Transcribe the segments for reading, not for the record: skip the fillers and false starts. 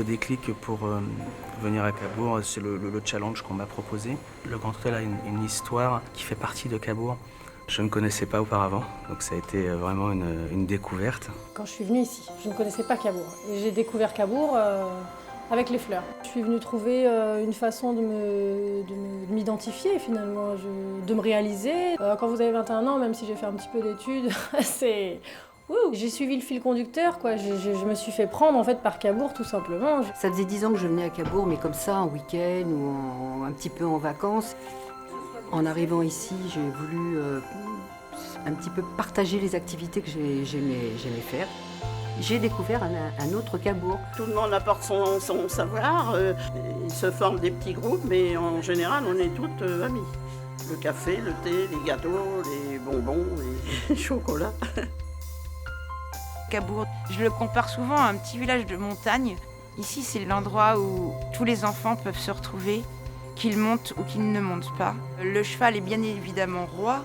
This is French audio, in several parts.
Le déclic pour venir à Cabourg, c'est le challenge qu'on m'a proposé. Le Grand Hôtel a une histoire qui fait partie de Cabourg. Je ne connaissais pas auparavant, donc ça a été vraiment une découverte. Quand je suis venue ici, je ne connaissais pas Cabourg. Et j'ai découvert Cabourg avec les fleurs. Je suis venue trouver une façon de m'identifier finalement, de me réaliser. Quand vous avez 21 ans, même si j'ai fait un petit peu d'études, c'est... J'ai suivi le fil conducteur, quoi. Je me suis fait prendre en fait par Cabourg tout simplement. Ça faisait 10 ans que je venais à Cabourg, mais comme ça, en week-end ou un petit peu en vacances. En arrivant ici, j'ai voulu un petit peu partager les activités que j'aimais faire. J'ai découvert un autre Cabourg. Tout le monde apporte son savoir, ils se forment des petits groupes, mais en général, on est toutes amies. Le café, le thé, les gâteaux, les bonbons, les chocolats. Cabourg, je le compare souvent à un petit village de montagne. Ici, c'est l'endroit où tous les enfants peuvent se retrouver, qu'ils montent ou qu'ils ne montent pas. Le cheval est bien évidemment roi,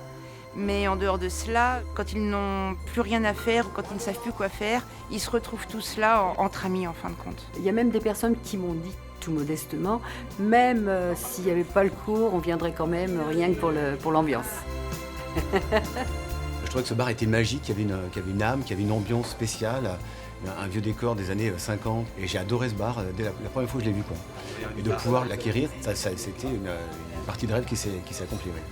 mais en dehors de cela, quand ils n'ont plus rien à faire ou quand ils ne savent plus quoi faire, ils se retrouvent tous là entre amis en fin de compte. Il y a même des personnes qui m'ont dit, tout modestement, même s'il n'y avait pas le cours, on viendrait quand même, rien que pour l'ambiance. Je trouvais que ce bar était magique, il y avait une âme, qu'il y avait une ambiance spéciale, un vieux décor des années 50. Et j'ai adoré ce bar dès la première fois que je l'ai vu, quoi. Et de pouvoir l'acquérir, c'était une partie de rêve qui s'est accomplie. Ouais.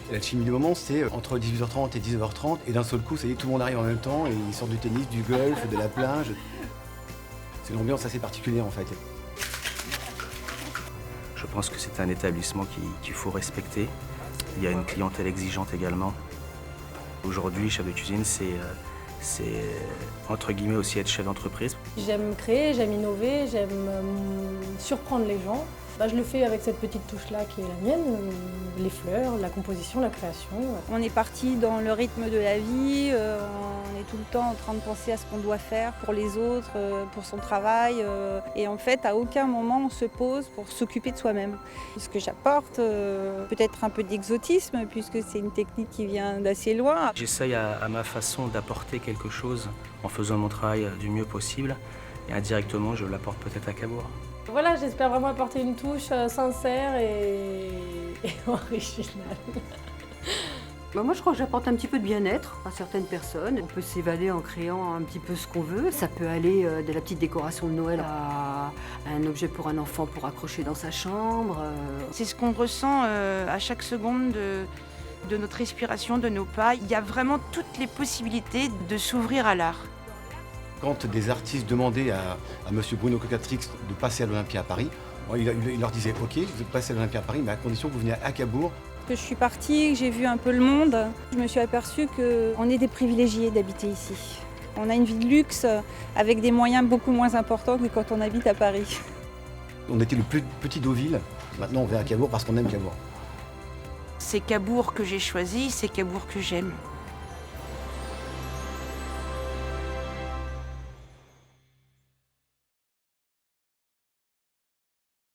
Et la chimie du moment, c'est entre 18h30 et 19h30, et d'un seul coup, ça y est, tout le monde arrive en même temps, et ils sortent du tennis, du golf, de la plage. C'est une ambiance assez particulière, en fait. Je pense que c'est un établissement qu'il faut respecter. Il y a une clientèle exigeante également. Aujourd'hui, chef de cuisine, c'est entre guillemets aussi être chef d'entreprise. J'aime créer, j'aime innover, j'aime surprendre les gens. Je le fais avec cette petite touche-là qui est la mienne, les fleurs, la composition, la création. On est parti dans le rythme de la vie, on est tout le temps en train de penser à ce qu'on doit faire pour les autres, pour son travail. Et en fait, à aucun moment on se pose pour s'occuper de soi-même. Ce que j'apporte, peut-être un peu d'exotisme, puisque c'est une technique qui vient d'assez loin. J'essaye à ma façon d'apporter quelque chose en faisant mon travail du mieux possible. Et indirectement, je l'apporte peut-être à Cabourg. Voilà, j'espère vraiment apporter une touche sincère et originale. Moi, je crois que j'apporte un petit peu de bien-être à certaines personnes. On peut s'évader en créant un petit peu ce qu'on veut. Ça peut aller de la petite décoration de Noël à un objet pour un enfant pour accrocher dans sa chambre. C'est ce qu'on ressent à chaque seconde de notre respiration, de nos pas. Il y a vraiment toutes les possibilités de s'ouvrir à l'art. Quand des artistes demandaient à M. Bruno Cocatrix de passer à l'Olympia à Paris, il leur disait « Ok, vous passez à l'Olympia à Paris, mais à condition que vous veniez à Cabourg. » Que je suis partie, que j'ai vu un peu le monde, je me suis aperçue qu'on est des privilégiés d'habiter ici. On a une vie de luxe avec des moyens beaucoup moins importants que quand on habite à Paris. On était le plus petit Deauville, maintenant on vient à Cabourg parce qu'on aime Cabourg. C'est Cabourg que j'ai choisi, c'est Cabourg que j'aime.